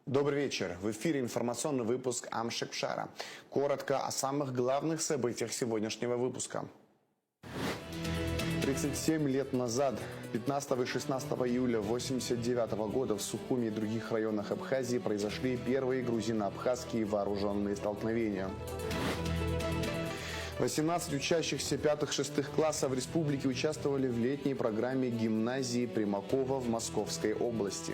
Добрый вечер. В эфире информационный выпуск Амшекшара. Коротко о самых главных событиях сегодняшнего выпуска. 37 лет назад, 15 и 16 июля 1989 года в Сухуми и других районах Абхазии произошли первые грузино-абхазские вооруженные столкновения. 18 учащихся 5-6 классов республики участвовали в летней программе гимназии Примакова в Московской области.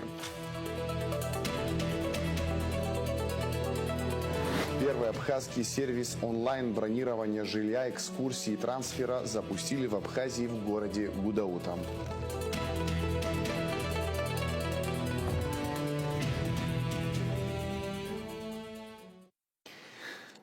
Первый абхазский сервис онлайн-бронирования жилья, экскурсий и трансфера запустили в Абхазии в городе Гудаута.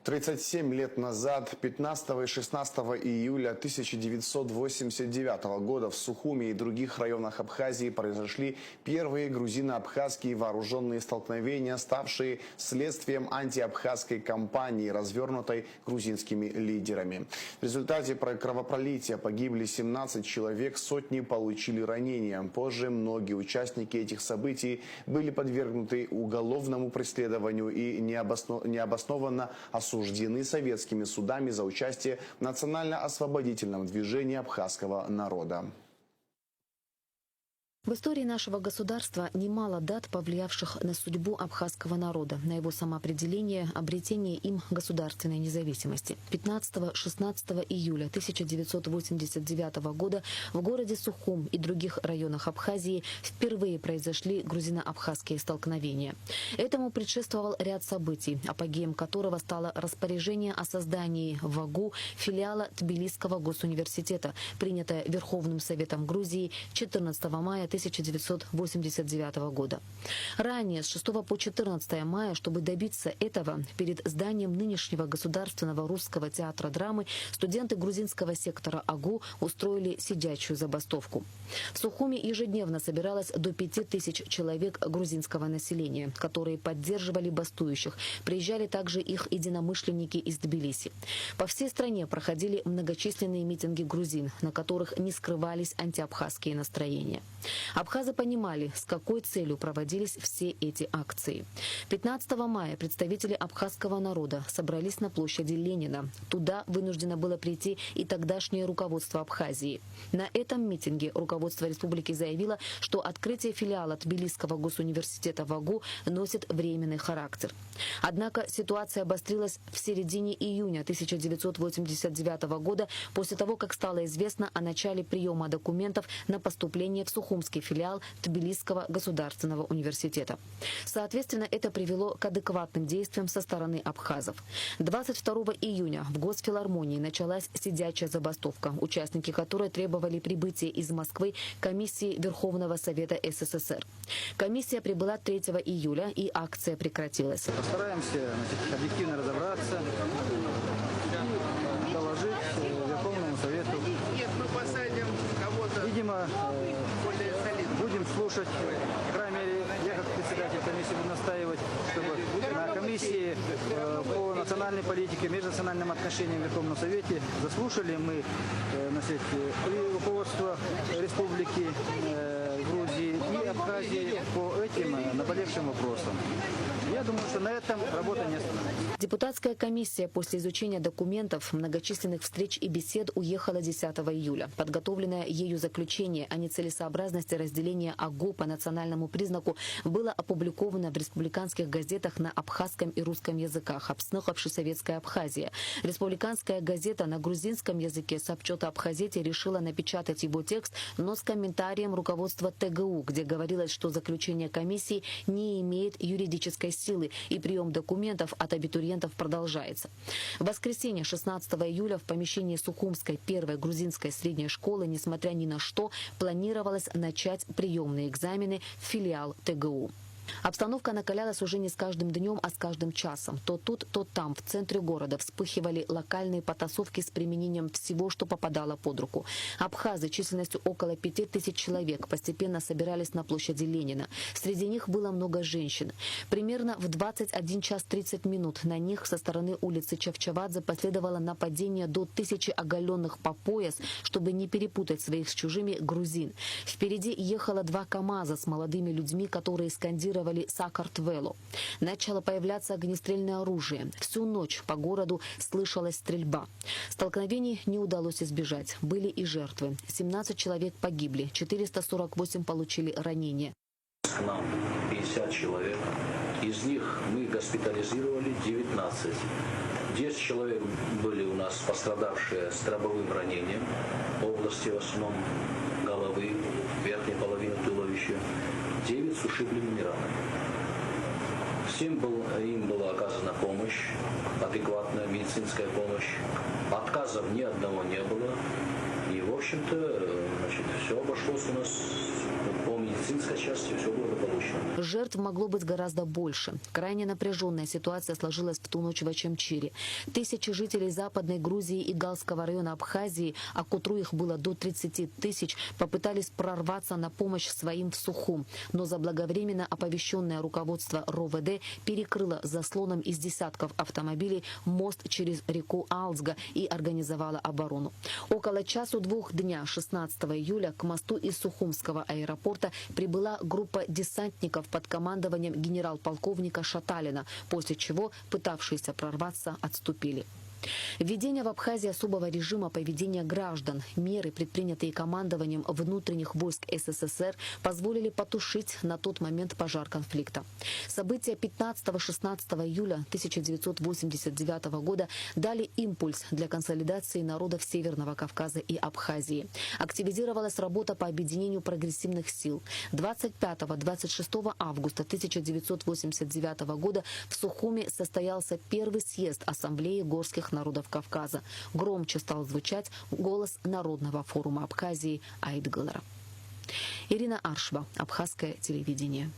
37 лет назад, 15 и 16 июля 1989 года в Сухуми и других районах Абхазии произошли первые грузино-абхазские вооруженные столкновения, ставшие следствием антиабхазской кампании, развернутой грузинскими лидерами. В результате кровопролития погибли 17 человек, сотни получили ранения. Позже многие участники этих событий были подвергнуты уголовному преследованию и необоснованно осуждены советскими судами за участие в национально-освободительном движении абхазского народа. В истории нашего государства немало дат, повлиявших на судьбу абхазского народа, на его самоопределение, обретение им государственной независимости. 15-16 июля 1989 года в городе Сухум и других районах Абхазии впервые произошли грузино-абхазские столкновения. Этому предшествовал ряд событий, апогеем которого стало распоряжение о создании в АГУ филиала Тбилисского госуниверситета, принятое Верховным Советом Грузии 14 мая 1989 года. Ранее, с 6 по 14 мая, чтобы добиться этого, перед зданием нынешнего Государственного русского театра драмы студенты грузинского сектора АГУ устроили сидячую забастовку. В Сухуми ежедневно собиралось до 5000 человек грузинского населения, которые поддерживали бастующих. Приезжали также их единомышленники из Тбилиси. По всей стране проходили многочисленные митинги грузин, на которых не скрывались антиабхазские настроения. Абхазы понимали, с какой целью проводились все эти акции. 15 мая представители абхазского народа собрались на площади Ленина. Туда вынуждено было прийти и тогдашнее руководство Абхазии. На этом митинге руководство республики заявило, что открытие филиала Тбилисского госуниверситета в АГУ носит временный характер. Однако ситуация обострилась в середине июня 1989 года после того, как стало известно о начале приема документов на поступление в Сухумский филиал Тбилисского государственного университета. Соответственно, это привело к адекватным действиям со стороны абхазов. 22 июня в Госфилармонии началась сидячая забастовка, участники которой требовали прибытия из Москвы комиссии Верховного Совета СССР. Комиссия прибыла 3 июля, и акция прекратилась. Постараемся объективно разобраться, доложить Верховному Совету. Видимо, будем слушать, по крайней мере, я как председатель комиссии буду настаивать, чтобы на комиссии по национальной политике, межнациональным отношениям в Верховном Совете заслушали мы и руководство Республики Грузии и Абхазии по этим наболевшим вопросам. Я думаю, что на этом работа не остановится. Депутатская комиссия после изучения документов, многочисленных встреч и бесед уехала 10 июля. Подготовленное ею заключение о нецелесообразности разделения АГУ по национальному признаку было опубликовано в республиканских газетах на абхазском и русском языках «Обснохавши Советская Абхазия». Республиканская газета на грузинском языке «Сабчота Абхазете» решила напечатать его текст, но с комментарием руководства ТГУ, где говорилось, что заключение комиссии не имеет юридической силы и прием документов от абитуриентов продолжается. В воскресенье 16 июля в помещении Сухумской первой грузинской средней школы, несмотря ни на что, планировалось начать приемные экзамены в филиал ТГУ. Обстановка накалялась уже не с каждым днем, а с каждым часом. То тут, то там, в центре города, вспыхивали локальные потасовки с применением всего, что попадало под руку. Абхазы численностью около 5000 человек постепенно собирались на площади Ленина. Среди них было много женщин. Примерно в 21 час 30 минут на них со стороны улицы Чавчавадзе последовало нападение до 1000 оголенных по пояс, чтобы не перепутать своих с чужими грузин. Впереди ехало 2 КАМАЗа с молодыми людьми, которые скандировали оккупировали Саакартвело. Начало появляться огнестрельное оружие. Всю ночь по городу слышалась стрельба. Столкновений не удалось избежать. Были и жертвы. 17 человек погибли, 448 получили ранения. К нам 50 человек. Из них мы госпитализировали 19. 10 человек были у нас пострадавшие с дробовым ранением в области в основном головы, верхней половины туловища. 9 с ушибленными ранами. Всем им была оказана помощь, адекватная медицинская помощь. Отказов ни одного не было. И, в общем-то, все обошлось у нас по медицинской части, все благополучно. Жертв могло быть гораздо больше. Крайне напряженная ситуация сложилась в ту ночь в Очамчире. Тысячи жителей Западной Грузии и Галского района Абхазии, а к утру их было до 30 тысяч, попытались прорваться на помощь своим в Сухум. Но заблаговременно оповещенное руководство РОВД перекрыло заслоном из десятков автомобилей мост через реку Алзга и организовало оборону. Около часу-двух дня 16 июля к мосту из Сухумского аэропорта прибыла группа десантников под командованием генерал-полковника Шаталина, после чего пытавшиеся прорваться отступили. Введение в Абхазии особого режима поведения граждан, меры, предпринятые командованием внутренних войск СССР, позволили потушить на тот момент пожар конфликта. События 15-16 июля 1989 года дали импульс для консолидации народов Северного Кавказа и Абхазии. Активизировалась работа по объединению прогрессивных сил. 25-26 августа 1989 года в Сухуми состоялся первый съезд Ассамблеи горских народов Кавказа. Громче стал звучать голос Народного форума Абхазии Айтгылара. Ирина Аршва, Абхазское телевидение.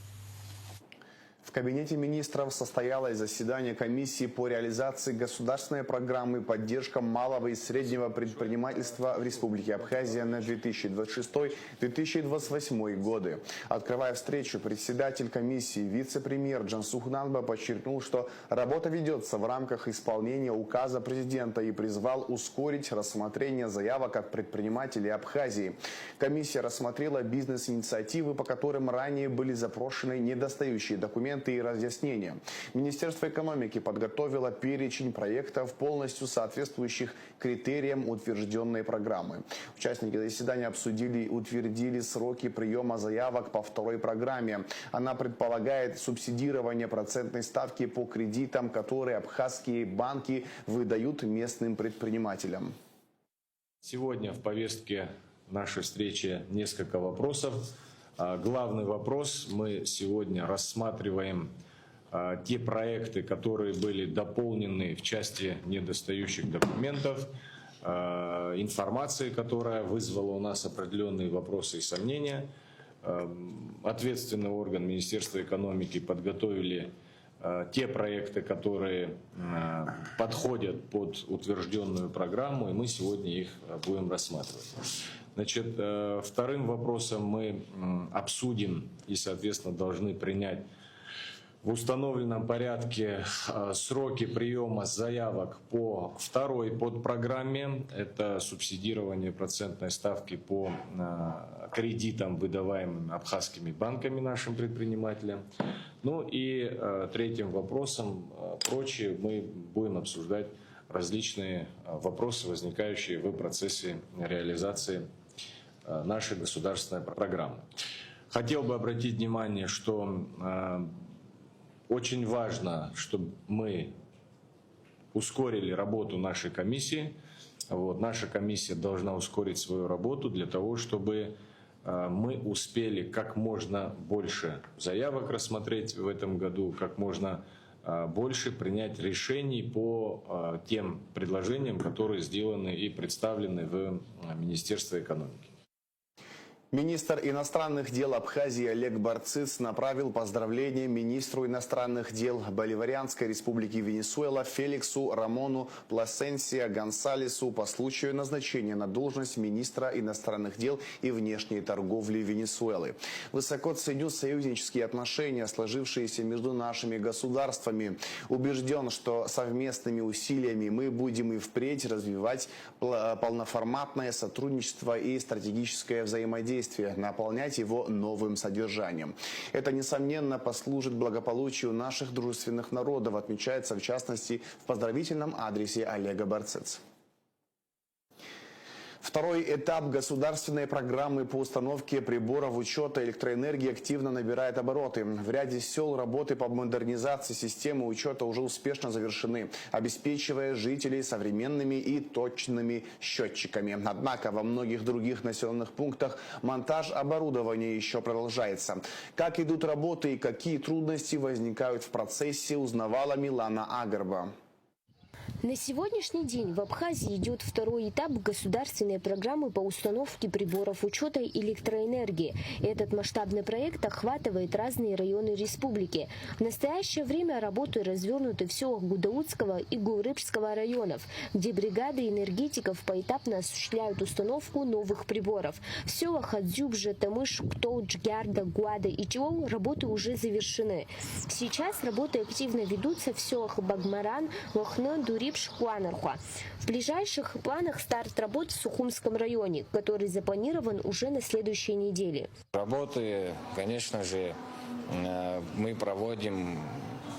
В кабинете министров состоялось заседание комиссии по реализации государственной программы «Поддержка малого и среднего предпринимательства в Республике Абхазия» на 2026-2028 годы. Открывая встречу, председатель комиссии, вице-премьер Джансух Нанба подчеркнул, что работа ведется в рамках исполнения указа президента и призвал ускорить рассмотрение заявок от предпринимателей Абхазии. Комиссия рассмотрела бизнес-инициативы, по которым ранее были запрошены недостающие документы и разъяснения. Министерство экономики подготовило перечень проектов, полностью соответствующих критериям утвержденной программы. Участники заседания обсудили и утвердили сроки приема заявок по второй программе. Она предполагает субсидирование процентной ставки по кредитам, которые абхазские банки выдают местным предпринимателям. Сегодня в повестке нашей встречи несколько вопросов. Главный вопрос: мы сегодня рассматриваем те проекты, которые были дополнены в части недостающих документов, информации, которая вызвала у нас определенные вопросы и сомнения. Ответственный орган Министерства экономики подготовили те проекты, которые подходят под утвержденную программу, и мы сегодня их будем рассматривать. Значит, вторым вопросом мы обсудим и, соответственно, должны принять в установленном порядке сроки приема заявок по второй подпрограмме. Это субсидирование процентной ставки по кредитам, выдаваемым абхазскими банками нашим предпринимателям. Ну и третьим вопросом, прочее, мы будем обсуждать различные вопросы, возникающие в процессе реализации нашей государственной программы. Хотел бы обратить внимание, что очень важно, чтобы мы ускорили работу нашей комиссии. Наша комиссия должна ускорить свою работу для того, чтобы мы успели как можно больше заявок рассмотреть в этом году, как можно больше принять решений по тем предложениям, которые сделаны и представлены в Министерстве экономики. Министр иностранных дел Абхазии Олег Барциц направил поздравления министру иностранных дел Боливарианской республики Венесуэла Феликсу Рамону Пласенсия Гонсалесу по случаю назначения на должность министра иностранных дел и внешней торговли Венесуэлы. Высоко ценю союзнические отношения, сложившиеся между нашими государствами. Убежден, что совместными усилиями мы будем и впредь развивать полноформатное сотрудничество и стратегическое взаимодействие. действия, наполнять его новым содержанием. Это, несомненно, послужит благополучию наших дружественных народов, отмечается в частности в поздравительном адресе Олега Барцец. Второй этап государственной программы по установке приборов учета электроэнергии активно набирает обороты. В ряде сел работы по модернизации системы учета уже успешно завершены, обеспечивая жителей современными и точными счетчиками. Однако во многих других населенных пунктах монтаж оборудования еще продолжается. Как идут работы и какие трудности возникают в процессе, узнавала Милана Агарба. На сегодняшний день в Абхазии идет второй этап государственной программы по установке приборов учета электроэнергии. Этот масштабный проект охватывает разные районы республики. В настоящее время работы развернуты в селах Гудаутского и Гурыбского районов, где бригады энергетиков поэтапно осуществляют установку новых приборов. В селах Адзюбжа, Тамыш, Ктолдж, Гярда, Гуада и Чиол работы уже завершены. Сейчас работы активно ведутся в селах Багмаран, Лохны, Дурипш, Хуанархуа. В ближайших планах старт работ в Сухумском районе, который запланирован уже на следующей неделе. Работы, конечно же, мы проводим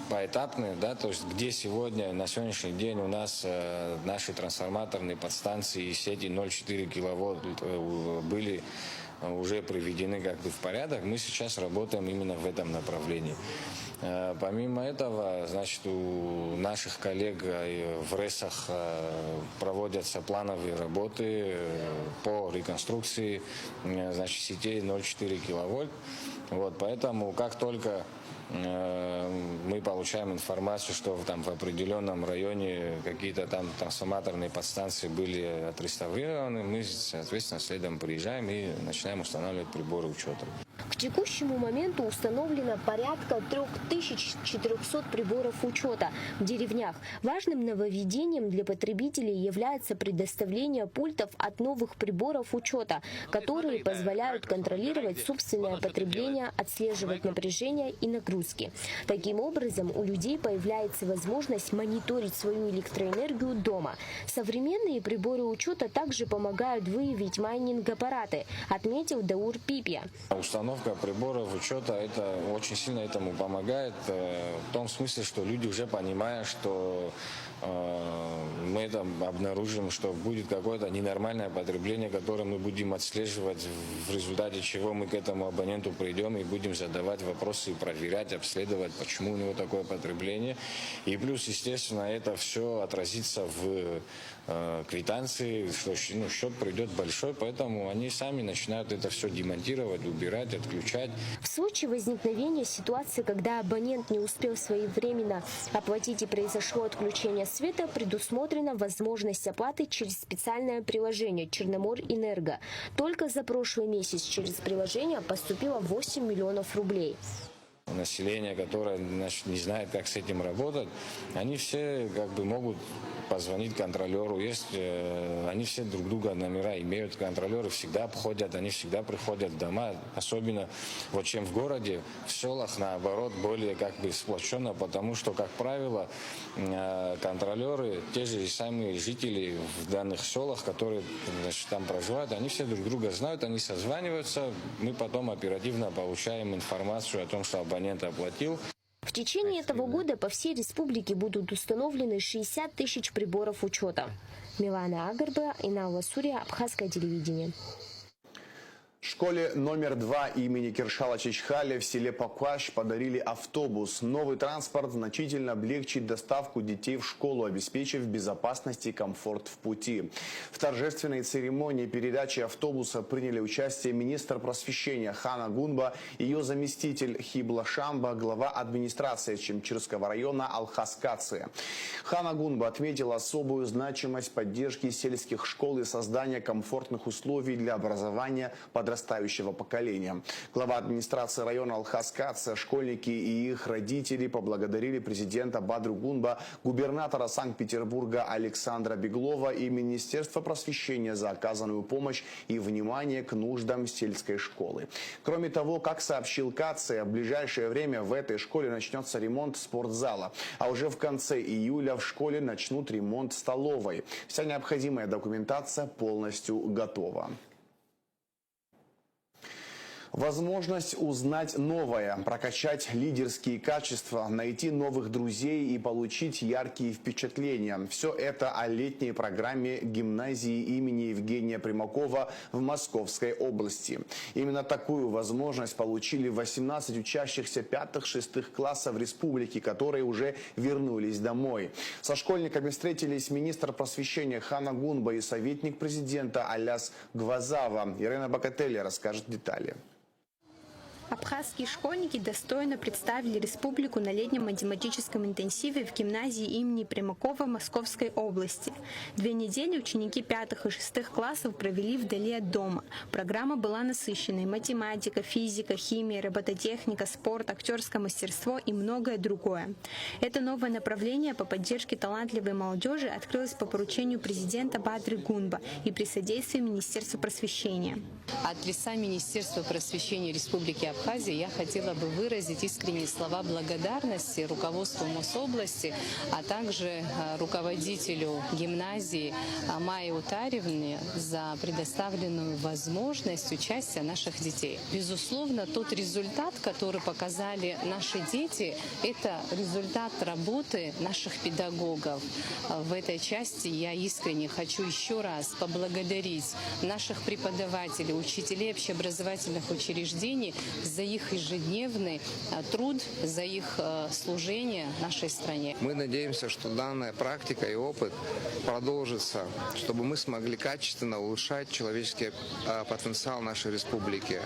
поэтапно, да, то есть где сегодня, на сегодняшний день у нас наши трансформаторные подстанции и сети 0,4 киловатт были уже приведены как бы в порядок, мы сейчас работаем именно в этом направлении. Помимо этого, значит, у наших коллег в РЭСах проводятся плановые работы по реконструкции, значит, сетей 0,4 киловольт. Вот, поэтому как только мы получаем информацию, что там в определенном районе какие-то там трансформаторные подстанции были отреставрированы, мы, соответственно, следом приезжаем и начинаем устанавливать приборы учета. К текущему моменту установлено порядка 3400 приборов учета в деревнях. Важным нововведением для потребителей является предоставление пультов от новых приборов учета, которые позволяют контролировать собственное потребление, отслеживать напряжение и нагрузки. Таким образом, у людей появляется возможность мониторить свою электроэнергию дома. Современные приборы учета также помогают выявить майнинг-аппараты, отметил Даур Пипья. Установка приборов учета это очень сильно этому помогает, в том смысле, что люди уже понимают, что мы там обнаружим, что будет какое-то ненормальное потребление, которое мы будем отслеживать, в результате чего мы к этому абоненту придем и будем задавать вопросы и проверять, обследовать, почему у него такое потребление. И плюс, естественно, это все отразится в квитанции, что счет придет большой, поэтому они сами начинают это все демонтировать, убирать, отключать. В случае возникновения ситуации, когда абонент не успел своевременно оплатить и произошло отключение света, предусмотрена возможность оплаты через специальное приложение «Черноморэнерго». Только за прошлый месяц через приложение поступило 8 миллионов рублей. Население, которое, значит, не знает, как с этим работать, они все как бы могут позвонить контролеру. Они все друг друга номера имеют, контролеры всегда обходят, они всегда приходят в дома. Особенно, вот чем в городе, в селах, наоборот, более как бы сплоченно, потому что, как правило, контролеры, те же самые жители в данных селах, которые, значит, там проживают, они все друг друга знают, они созваниваются, мы потом оперативно получаем информацию о том, что абонент оплатил. В течение этого года по всей республике будут установлены 60 тысяч приборов учета. Милана Агарба, Инаула Сурия, Абхазское телевидение. Школе номер 2 имени Киршала Чичхали в селе Пакваш подарили автобус. Новый транспорт значительно облегчит доставку детей в школу, обеспечив безопасность и комфорт в пути. В торжественной церемонии передачи автобуса приняли участие министр просвещения Хана Гунба, ее заместитель Хибла Шамба, глава администрации Чемчирского района Алхас Каци. Хана Гунба отметила особую значимость поддержки сельских школ и создания комфортных условий для образования подрастающего поколения. Глава администрации района Алхас Каци, школьники и их родители поблагодарили президента Бадру Гунба, губернатора Санкт-Петербурга Александра Беглова и Министерство просвещения за оказанную помощь и внимание к нуждам сельской школы. Кроме того, как сообщил Каци, в ближайшее время в этой школе начнется ремонт спортзала, а уже в конце июля в школе начнут ремонт столовой. Вся необходимая документация полностью готова. Возможность узнать новое, прокачать лидерские качества, найти новых друзей и получить яркие впечатления. Все это о летней программе гимназии имени Евгения Примакова в Московской области. Именно такую возможность получили 18 учащихся 5-6 классов республики, которые уже вернулись домой. Со школьниками встретились министр просвещения Хана Гунба и советник президента Аляс Гвазава. Ирина Бакатели расскажет детали. Абхазские школьники достойно представили республику на летнем математическом интенсиве в гимназии имени Примакова Московской области. 2 недели ученики 5 и 6 классов провели вдали от дома. Программа была насыщенной: математика, физика, химия, робототехника, спорт, актерское мастерство и многое другое. Это новое направление по поддержке талантливой молодежи открылось по поручению президента Бадры Гунба и при содействии Министерства просвещения. От лица Министерства просвещения Республики Абхазия я хотела бы выразить искренние слова благодарности руководству Мособласти, а также руководителю гимназии Майе Утаревне за предоставленную возможность участия наших детей. Безусловно, тот результат, который показали наши дети, это результат работы наших педагогов. В этой части я искренне хочу еще раз поблагодарить наших преподавателей, учителей общеобразовательных учреждений за их ежедневный труд, за их служение нашей стране. Мы надеемся, что данная практика и опыт продолжится, чтобы мы смогли качественно улучшать человеческий потенциал нашей республики.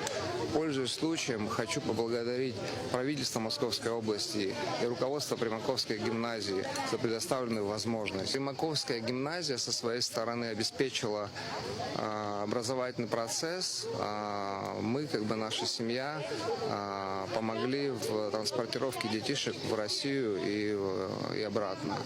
Пользуясь случаем, хочу поблагодарить правительство Московской области и руководство Примаковской гимназии за предоставленную возможность. Примаковская гимназия со своей стороны обеспечила образовательный процесс. Мы, наша семья, помогли в транспортировке детишек в Россию и обратно.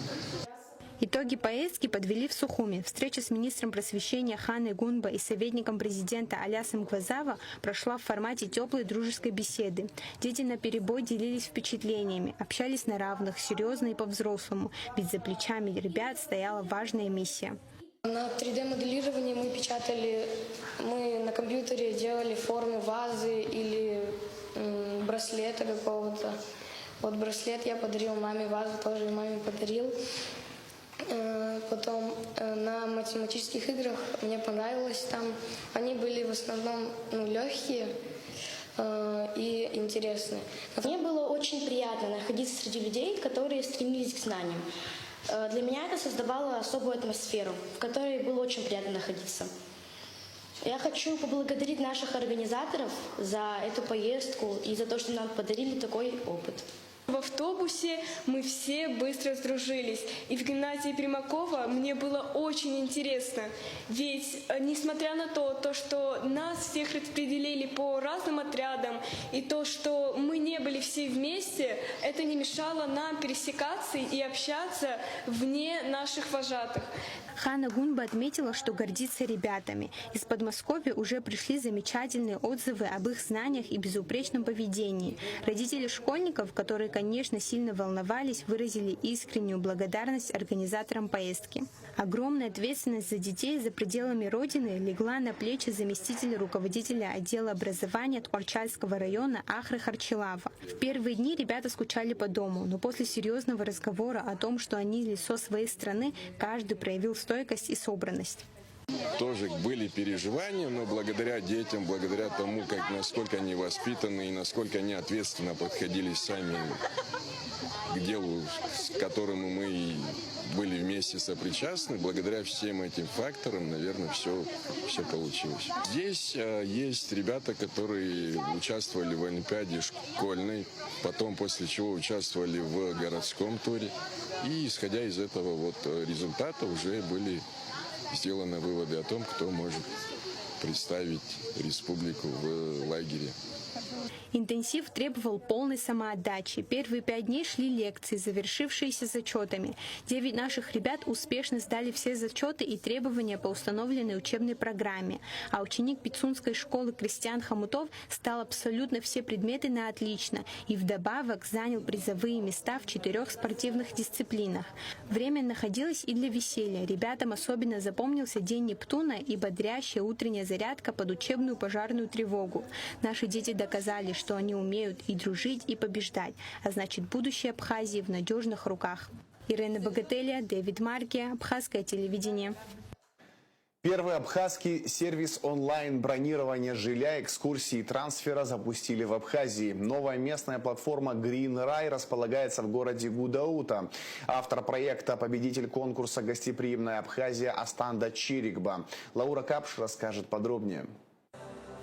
Итоги поездки подвели в Сухуми. Встреча с министром просвещения Ханой Гунба и советником президента Алясом Гвазава прошла в формате теплой дружеской беседы. Дети наперебой делились впечатлениями, общались на равных, серьезно и по-взрослому, ведь за плечами ребят стояла важная миссия. На 3D-моделировании мы на компьютере делали формы вазы или браслета какого-то. Вот браслет я подарил маме, вазу тоже маме подарил. Потом на математических играх мне понравилось там. Они были в основном легкие и интересные. Мне было очень приятно находиться среди людей, которые стремились к знаниям. Для меня это создавало особую атмосферу, в которой было очень приятно находиться. Я хочу поблагодарить наших организаторов за эту поездку и за то, что нам подарили такой опыт. В автобусе мы все быстро сдружились, и в гимназии Примакова мне было очень интересно, ведь несмотря на то, что нас всех распределили по разным отрядам, и то, что мы не были все вместе, это не мешало нам пересекаться и общаться вне наших вожатых. Хана Гунба отметила, что гордится ребятами. Из Подмосковья уже пришли замечательные отзывы об их знаниях и безупречном поведении. Родители школьников, которые, конечно, сильно волновались, выразили искреннюю благодарность организаторам поездки. Огромная ответственность за детей за пределами Родины легла на плечи заместителя руководителя отдела образования Ткачальского района Ахры Харчилава. В первые дни ребята скучали по дому, но после серьезного разговора о том, что они лицо своей страны, каждый проявил стойкость и собранность. Тоже были переживания, но благодаря детям, благодаря тому, насколько они воспитаны и насколько они ответственно подходили сами к делу, с которым мы были вместе сопричастны, благодаря всем этим факторам, наверное, все получилось. Здесь есть ребята, которые участвовали в Олимпиаде школьной, потом после чего участвовали в городском туре. И исходя из этого результата уже были сделаны выводы о том, кто может представить республику в лагере. Интенсив требовал полной самоотдачи. Первые 5 дней шли лекции, завершившиеся зачетами. 9 наших ребят успешно сдали все зачеты и требования по установленной учебной программе. А ученик Пицунской школы Кристиан Хомутов сдал абсолютно все предметы на отлично и вдобавок занял призовые места в 4 спортивных дисциплинах. Время находилось и для веселья. Ребятам особенно запомнился День Нептуна и бодрящая утренняя зарядка под учебную пожарную тревогу. Наши дети доказали, что они умеют и дружить, и побеждать, а значит, будущее Абхазии в надежных руках. Ирина Богателя, Дэвид Марки, Абхазское телевидение. Первый абхазский сервис онлайн-бронирования жилья, экскурсий и трансфера запустили в Абхазии. Новая местная платформа Green Rai располагается в городе Гудаута. Автор проекта – победитель конкурса «Гостеприимная Абхазия» Астанда Чирикба. Лаура Капш расскажет подробнее.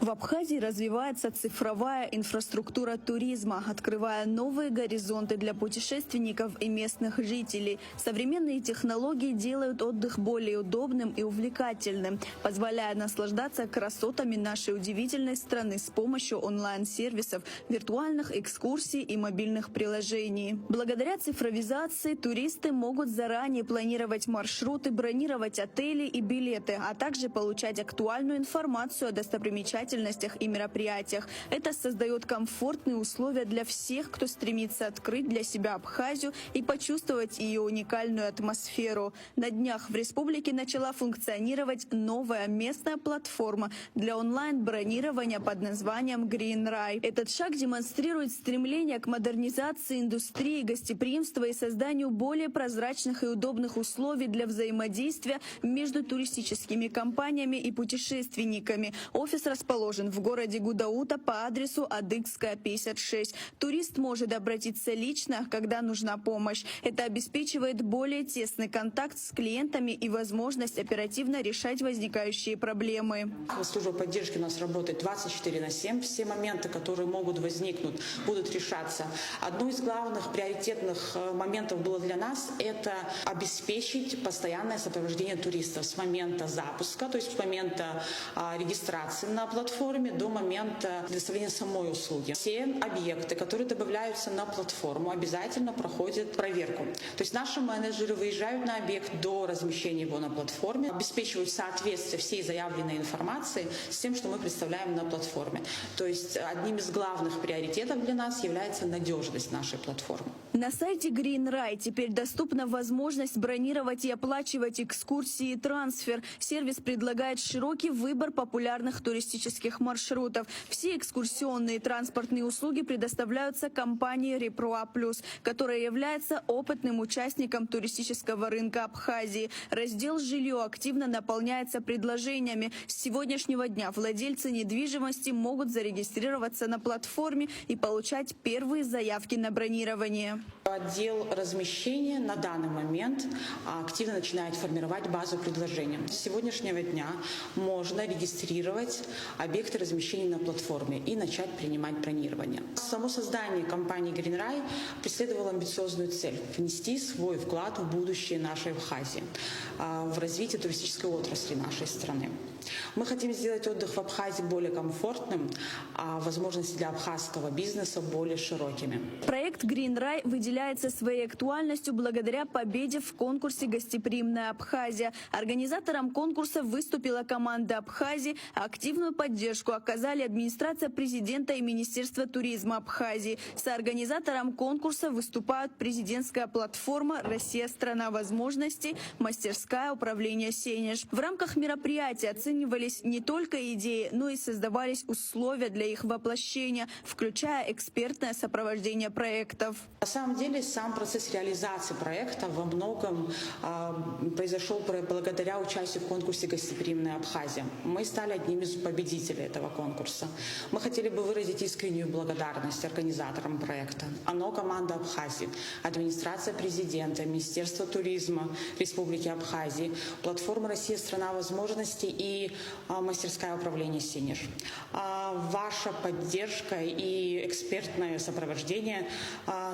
В Абхазии развивается цифровая инфраструктура туризма, открывая новые горизонты для путешественников и местных жителей. Современные технологии делают отдых более удобным и увлекательным, позволяя наслаждаться красотами нашей удивительной страны с помощью онлайн-сервисов, виртуальных экскурсий и мобильных приложений. Благодаря цифровизации туристы могут заранее планировать маршруты, бронировать отели и билеты, а также получать актуальную информацию о достопримечательностях и мероприятиях. Это создает комфортные условия для всех, кто стремится открыть для себя Абхазию и почувствовать ее уникальную атмосферу. На днях в республике начала функционировать новая местная платформа для онлайн-бронирования под названием Green Rai. Этот шаг демонстрирует стремление к модернизации индустрии гостеприимства и созданию более прозрачных и удобных условий для взаимодействия между туристическими компаниями и путешественниками. Офис расположен в городе Гудаута по адресу Адыгская, 56. Турист может обратиться лично, когда нужна помощь. Это обеспечивает более тесный контакт с клиентами и возможность оперативно решать возникающие проблемы. Служба поддержки у нас работает 24/7. Все моменты, которые могут возникнуть, будут решаться. Одно из главных приоритетных моментов было для нас – это обеспечить постоянное сопровождение туристов с момента запуска, то есть с момента регистрации на платформе до момента предоставления самой услуги. Все объекты, которые добавляются на платформу, обязательно проходят проверку. То есть наши менеджеры выезжают на объект до размещения его на платформе, обеспечивают соответствие всей заявленной информации с тем, что мы представляем на платформе. То есть одним из главных приоритетов для нас является надежность нашей платформы. На сайте Green Rai теперь доступна возможность бронировать и оплачивать экскурсии и трансфер. Сервис предлагает широкий выбор популярных туристических маршрутов. Все экскурсионные и транспортные услуги предоставляются компанией Репруа Плюс, которая является опытным участником туристического рынка Абхазии. Раздел «Жилье» активно наполняется предложениями. С сегодняшнего дня владельцы недвижимости могут зарегистрироваться на платформе и получать первые заявки на бронирование. Отдел размещения на данный момент активно начинает формировать базу предложений. С сегодняшнего дня можно регистрировать объекты размещения на платформе и начать принимать бронирование. Само создание компании Green Rai преследовало амбициозную цель – внести свой вклад в будущее нашей Абхазии, в развитие туристической отрасли нашей страны. Мы хотим сделать отдых в Абхазии более комфортным, а возможности для абхазского бизнеса более широкими. Проект Green Rai выделяется своей актуальностью благодаря победе в конкурсе «Гостеприимная Абхазия». Организатором конкурса выступила команда Абхазии, а активную поддержку оказали администрация президента и Министерство туризма Абхазии. Соорганизатором конкурса выступают президентская платформа «Россия – страна возможностей», мастерская управления «Сенеж». В рамках мероприятия оценивались не только идеи, но и создавались условия для их воплощения, включая экспертное сопровождение проектов. На самом деле сам процесс реализации проекта во многом произошел благодаря участию в конкурсе «Гостеприимная Абхазия». Мы стали одним из победителей этого конкурса. Мы хотели бы выразить искреннюю благодарность организаторам проекта. ОНО «Команда Абхазии», администрация президента, Министерство туризма Республики Абхазии, платформа «Россия – страна возможностей» и мастерская управления «Сенеж». Ваша поддержка и экспертное сопровождение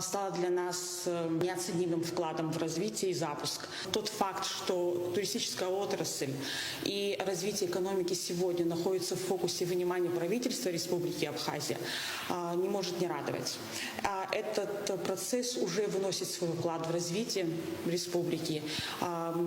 стало для нас неоценимым вкладом в развитие и запуск. Тот факт, что туристическая отрасль и развитие экономики сегодня находится в фокусе внимания правительства Республики Абхазия, не может не радовать. Этот процесс уже выносит свой вклад в развитие республики,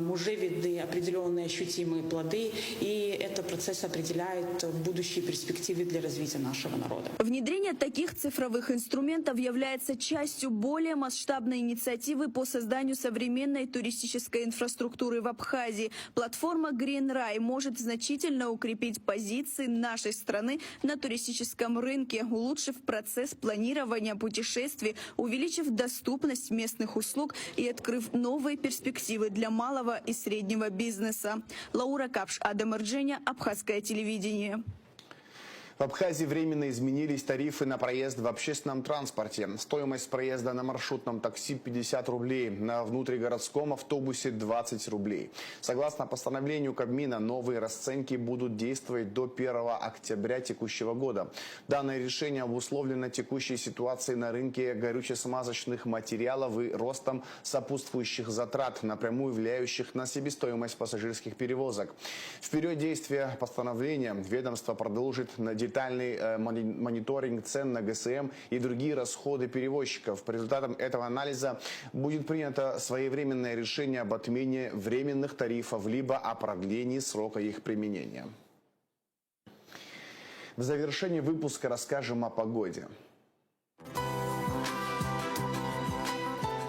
уже видны определенные ощутимые плоды, и этот процесс определяет будущие перспективы для развития нашего народа. Внедрение таких цифровых инструментов является частью более масштабной инициативы по созданию современной туристической инфраструктуры в Абхазии. Платформа Green Rai может значительно укрепить позиции нашей страны на туристическом рынке, улучшив процесс планирования путешествий, увеличив доступность местных услуг и открыв новые перспективы для малого и среднего бизнеса. Лаура Капш, Адам Эрдженя, Абхазское телевидение. В Абхазии временно изменились тарифы на проезд в общественном транспорте. Стоимость проезда на маршрутном такси 50 рублей, на внутригородском автобусе 20 рублей. Согласно постановлению Кабмина, новые расценки будут действовать до 1 октября текущего года. Данное решение обусловлено текущей ситуацией на рынке горюче-смазочных материалов и ростом сопутствующих затрат, напрямую влияющих на себестоимость пассажирских перевозок. В период действия постановления ведомство продолжит детальный мониторинг цен на ГСМ и другие расходы перевозчиков. По результатам этого анализа будет принято своевременное решение об отмене временных тарифов либо о продлении срока их применения. В завершении выпуска расскажем о погоде.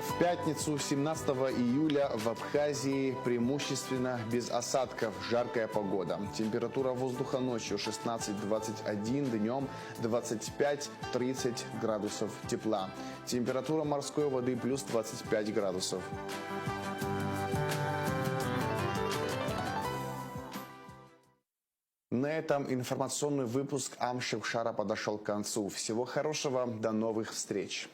В пятницу, 17 июля, в Абхазии преимущественно без осадков, жаркая погода. Температура воздуха ночью 16-21, днем 25-30 градусов тепла. Температура морской воды плюс 25 градусов. На этом информационный выпуск Амшевшара подошел к концу. Всего хорошего, до новых встреч!